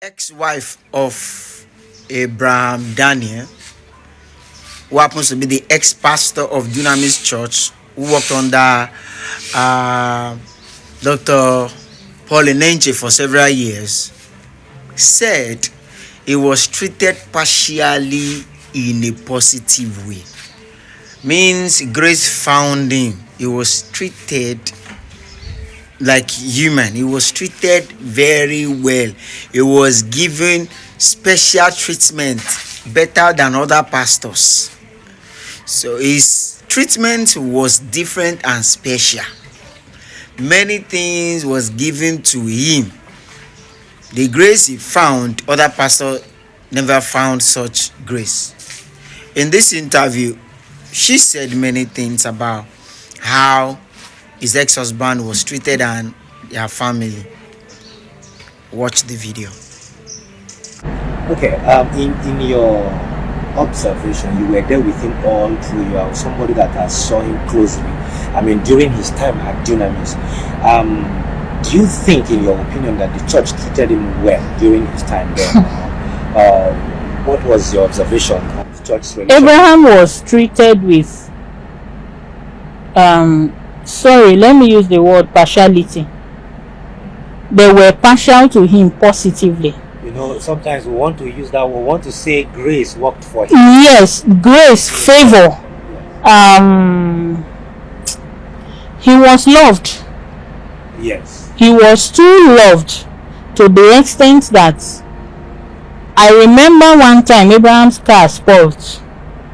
ex-wife of Abraham Daniel, who happens to be the ex-pastor of Dunamis Church, who worked under Dr Paul Enenche for several years, said he was treated partially in a positive way. Means grace found him. He was treated like human. He was treated very well. He was given special treatment, better than other pastors. So his treatment was different and special. Many things was given to him. The grace he found, other pastors never found such grace. In this interview, she said many things about how his ex-husband was treated and their family. Watch the video. Okay, in your observation, you were there with him all through. You are somebody that has saw him closely. I mean, during his time at Dunamis. Do you think, in your opinion, that the church treated him well during his time there? What was your observation of the church's relationship? Abraham was treated with, let me use the word partiality. They were partial to him positively. You know, sometimes we want to use that, we want to say grace worked for him. Yes, grace, favor. He was loved. Yes. He was too loved to the extent that I remember one time Abraham's car spoiled.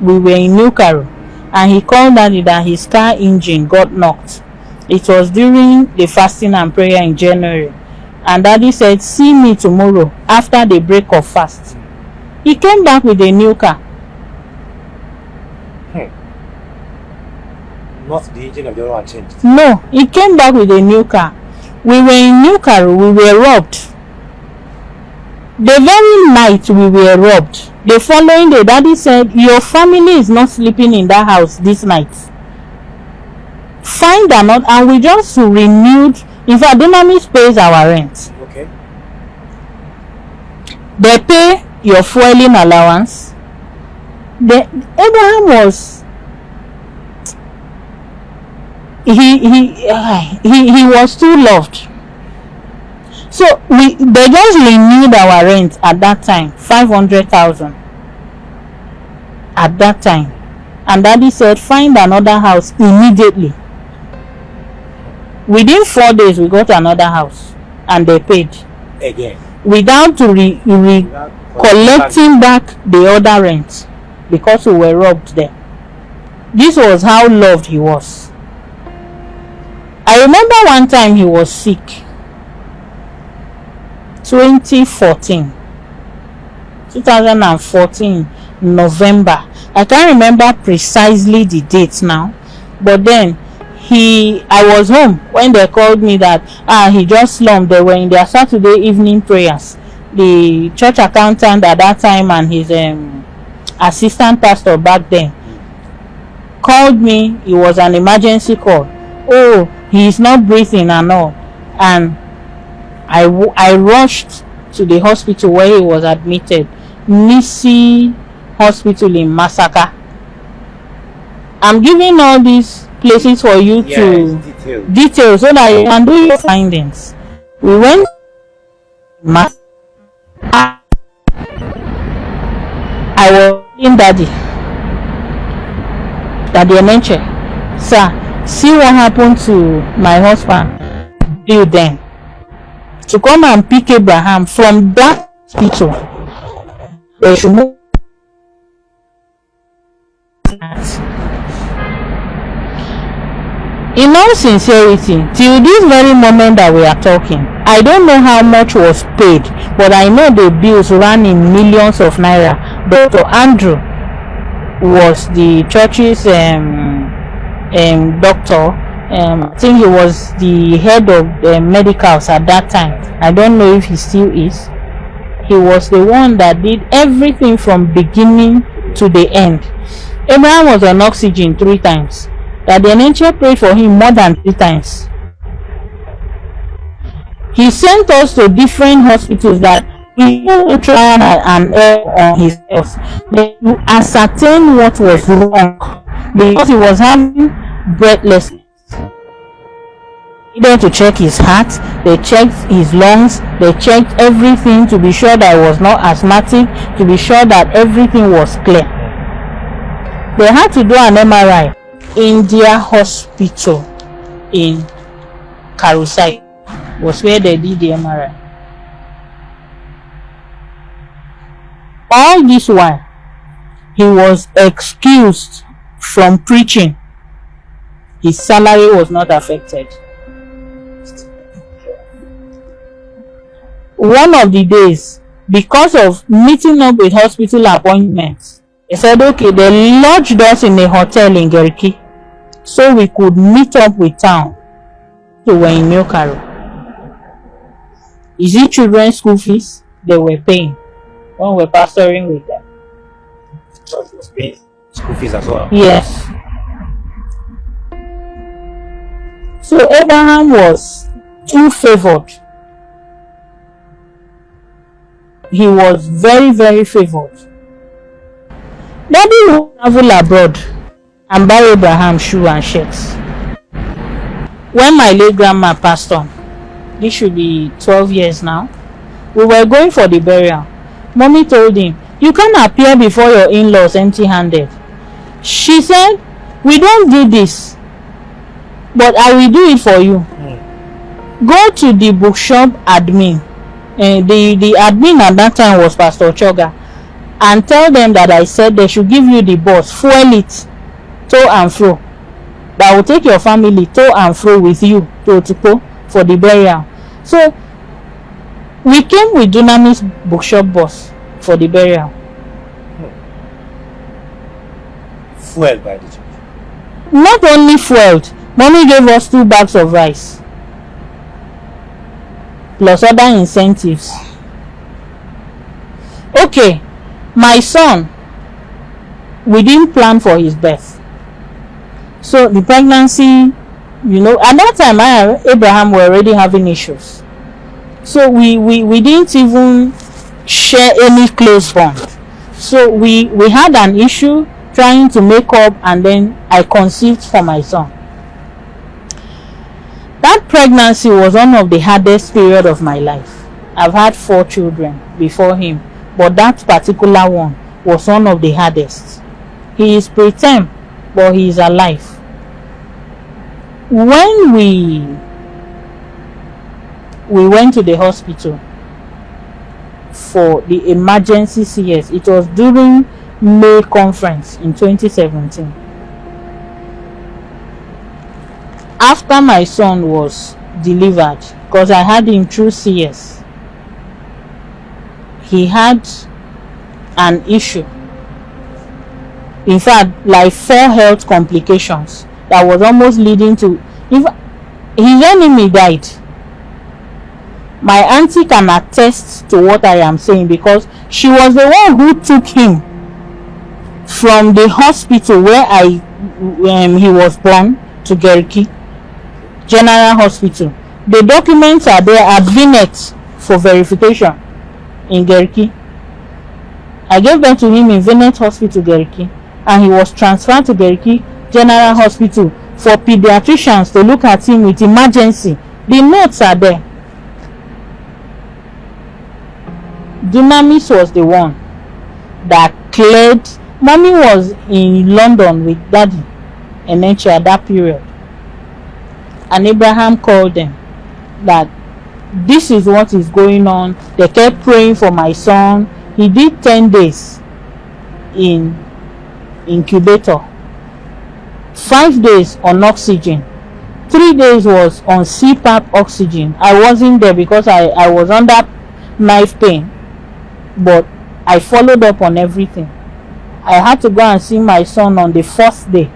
We were in New Caro and he called daddy that his car engine got knocked. It was during the fasting and prayer in January. And daddy said, see me tomorrow after the break of fast. He came back with a new car. Not the engine of the other one changed. No, he came back with a new car. We were in New Caro, we were robbed. The very night we were robbed, the following day, daddy said, your family is not sleeping in that house this night. Find another, and we just renewed. In fact, Dunamis pays our rent. Okay. They pay your fueling allowance. Abraham was he was too loved. So they just renewed our rent at that time, 500,000 at that time, and daddy said find another house immediately. Within 4 days we got another house and they paid Again. without collecting back the other rent because we were robbed there. This was how loved he was. I remember one time he was sick. 2014 November. I can't remember precisely the date now, but then I was home when they called me that he just slumped. They were in their Saturday evening prayers. The church accountant at that time and his assistant pastor back then called me. It was an emergency call. Oh, he is not breathing and all. And I rushed to the hospital where he was admitted, Nisi Hospital in Masaka. I'm giving all these places for you to detail so that you can do your findings. We went to I was in Daddy Enenche, sir, see what happened to my husband till then. To come and pick Abraham from that hospital, they should move. In all sincerity, till this very moment that we are talking, I don't know how much was paid, but I know the bills ran in millions of naira. Dr. Andrew was the church's doctor. I think he was the head of medicals at that time. I don't know if he still is. He was the one that did everything from beginning to the end. Abraham was on oxygen 3 times. That the Enenche prayed for him more than 3 times. He sent us to different hospitals that He didn't try and err on his health. They to ascertain what was wrong because he was having breathlessness. They needed to check his heart, they checked his lungs, they checked everything to be sure that he was not asthmatic, to be sure that everything was clear. They had to do an MRI in their hospital in Karusai, was where they did the MRI. All this while, he was excused from preaching. His salary was not affected. One of the days, because of meeting up with hospital appointments, they said, okay, they lodged us in a hotel in Geriki so we could meet up with town. So we're in New Caro. Is it children's school fees they were paying when we're pastoring with them? School fees as well. Yes. So Abraham was too favored. He was very, very favored. Daddy would travel abroad and buy Abraham shoes and shirts. When my late grandma passed on, this should be 12 years now, we were going for the burial. Mommy told him, you can't appear before your in-laws empty-handed. She said, we don't do this, but I will do it for you. Go to the bookshop admin. The admin at that time was Pastor Choga, and tell them that I said they should give you the bus, fuel it, to and fro. That will take your family to and fro with you to Otukpo for the burial. So we came with Dunamis bookshop bus for the burial. Fueled by the church. Not only fueled, mommy gave us 2 bags of rice plus other incentives. Okay, my son, we didn't plan for his birth. So the pregnancy, at that time Abraham were already having issues. So we didn't even share any close bond. So we had an issue trying to make up, and then I conceived for my son. That pregnancy was one of the hardest period of my life. I've had 4 children before him, but that particular one was one of the hardest. He is preterm, but he is alive. When we went to the hospital for the emergency CS, it was during May conference in 2017. After my son was delivered, because I had him through CS, he had an issue. In fact, like 4 health complications that was almost leading to, if his enemy died. My auntie can attest to what I am saying, because she was the one who took him from the hospital where he was born to Geriki General Hospital. The documents are there at Vinet for verification in Geriki. I gave them to him in Vinet Hospital, Geriki, and he was transferred to Geriki General Hospital for pediatricians to look at him with emergency. The notes are there. Dunamis was the one that cleared. Mommy was in London with Daddy Enenche at that period, and Abraham called them that this is what is going on. They kept praying for my son. He did 10 days in incubator, 5 days on oxygen, 3 days was on CPAP oxygen. I wasn't there because I was under knife pain, but I followed up on everything. I had to go and see my son on the 1st day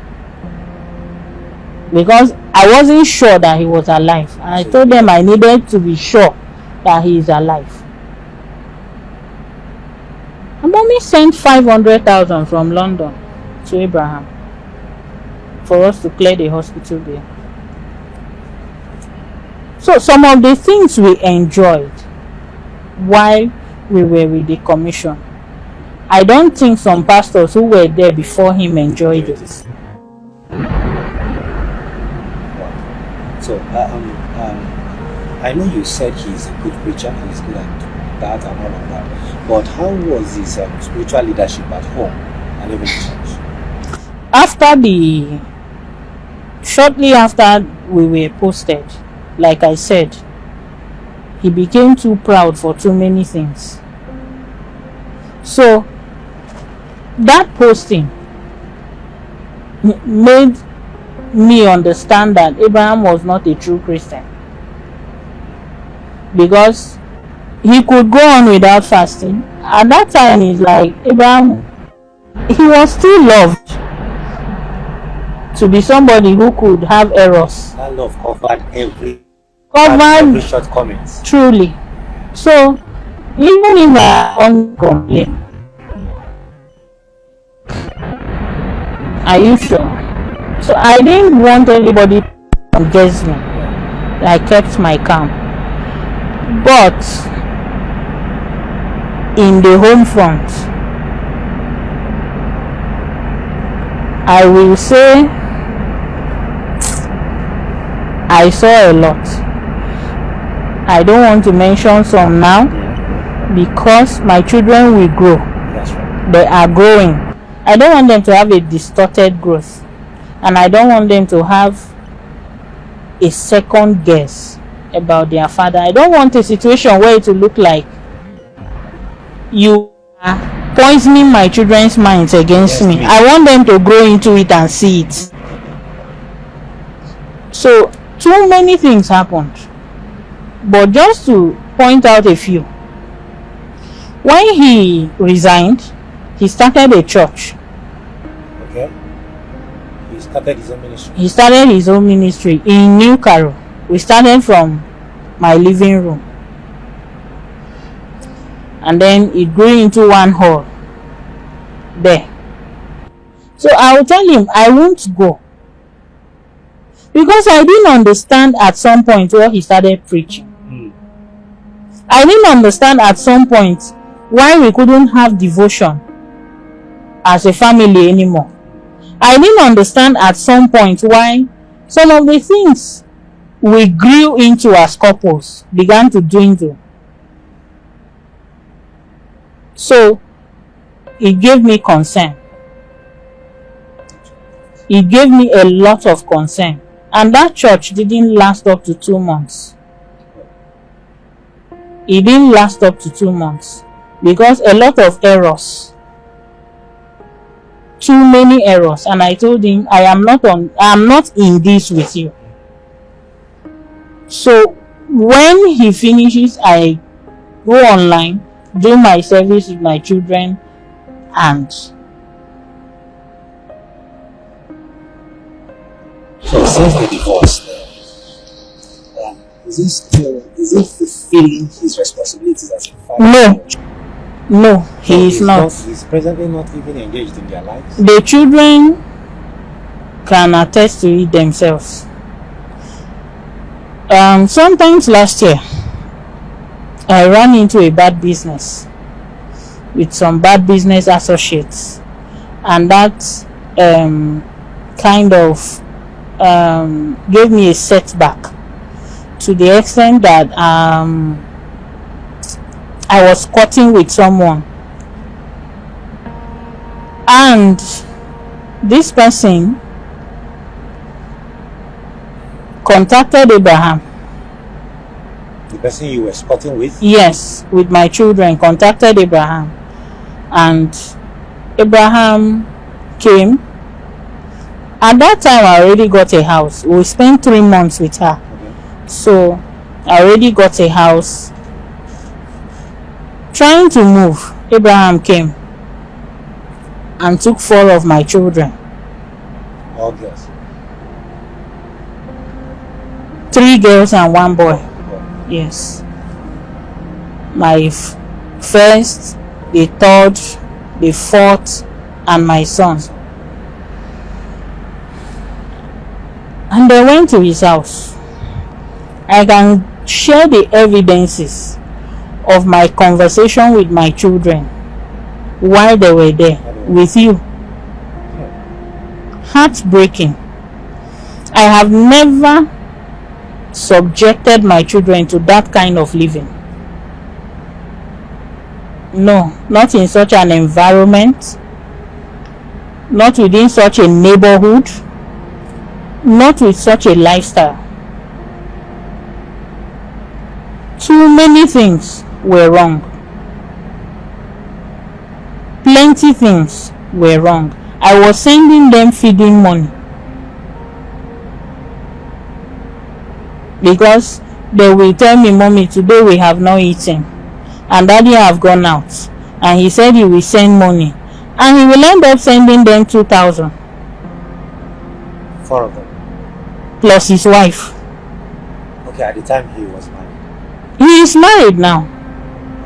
because I wasn't sure that he was alive, and I told them I needed to be sure that he is alive. And mommy sent 500,000 from London to Abraham for us to clear the hospital bill. So some of the things we enjoyed while we were with the commission. I don't think some pastors who were there before him enjoyed it. So, I know you said he's a good preacher, he's good at that and all of that. But how was his spiritual leadership at home and even in church? Shortly after we were posted, like I said, he became too proud for too many things. So that posting made me understand that Abraham was not a true Christian, because he could go on without fasting. At that time, it's like Abraham, he was too loved to be somebody who could have errors. That love covered every shortcomings. Truly. So even if I don't complain, are you sure? So I didn't want anybody to guess me. I kept my calm. But in the home front, I will say I saw a lot. I don't want to mention some now because my children will grow. That's right. They are growing. I don't want them to have a distorted growth, and I don't want them to have a second guess about their father. I don't want a situation where it will look like you are poisoning my children's minds against me. I want them to grow into it and see it. So too many things happened, but just to point out a few. When he resigned, he started a church. Okay. He started his own ministry. He started his own ministry in New Carroll. We started from my living room, and then it grew into one hall there. So I will tell him I won't go, because I didn't understand at some point where he started preaching. I didn't understand at some point why we couldn't have devotion as a family anymore. I didn't understand at some point why some of the things we grew into as couples began to dwindle. So it gave me concern. It gave me a lot of concern. And that church didn't last up to 2 months. It didn't last up to 2 months because a lot of errors. Too many errors. And I told him I am not in this with you. So when he finishes, I go online, do my service with my children, and so since the divorce, is he fulfilling his responsibilities as a father? No, he is not. He's presently not even engaged in their lives. The children can attest to it themselves. Sometimes last year, I ran into a bad business with some bad business associates, and that kind of gave me a setback to the extent that I was cutting with someone, and this person contacted Abraham. The person you were spotting with? Yes, with my children, contacted Abraham, and Abraham came. At that time, I already got a house. We spent 3 months with her. Okay. So I already got a house. Trying to move, Abraham came and took 4 of my children. All girls? 3 girls and 1 boy. Yes. My first, the third, the fourth, and my son. And they went to his house. I can share the evidences of my conversation with my children while they were there with you. Heartbreaking. I have never subjected my children to that kind of living. No, not in such an environment, not within such a neighborhood, not with such a lifestyle. Too many things were wrong. Plenty things were wrong. I was sending them feeding money because they will tell me, "Mommy, today we have not eaten and Daddy have gone out and he said he will send money," and he will end up sending them 2,000. 4 of them. Plus his wife. Okay, at the time he was married. He is married now.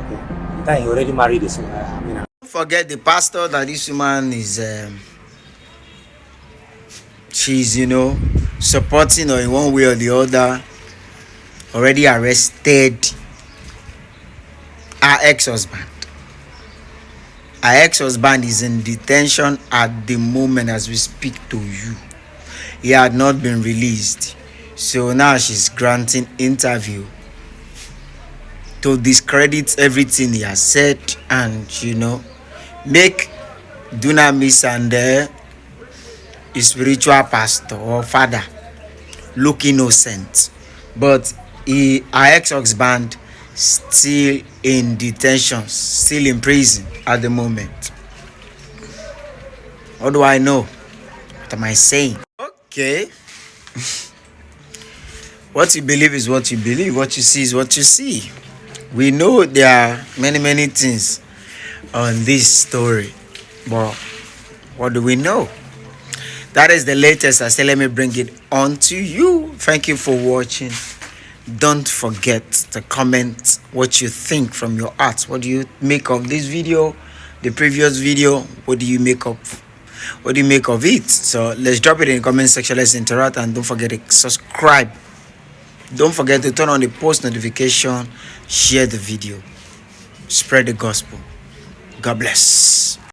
Okay, at the time he already married this. Don't forget the pastor that this woman is she's supporting, or in one way or the other already arrested her ex-husband. Her ex-husband is in detention at the moment as we speak to you. He had not been released, so now she's granting interview to discredit everything he has said and make Dunamis and his spiritual pastor or father look innocent. But her ex-husband still in detention, still in prison at the moment. What do I know? What am I saying? Okay. What you believe is what you believe. What you see is what you see. We know there are many things on this story, but what do we know? That is the latest. I say let me bring it on to you. Thank you for watching. Don't forget to comment what you think from your heart. What do you make of this video, the previous video? What do you make of it? So let's drop it in the comment section. Let's interact, and don't forget to subscribe. Don't forget to turn on the post notification. Share the video. Spread the gospel. God bless.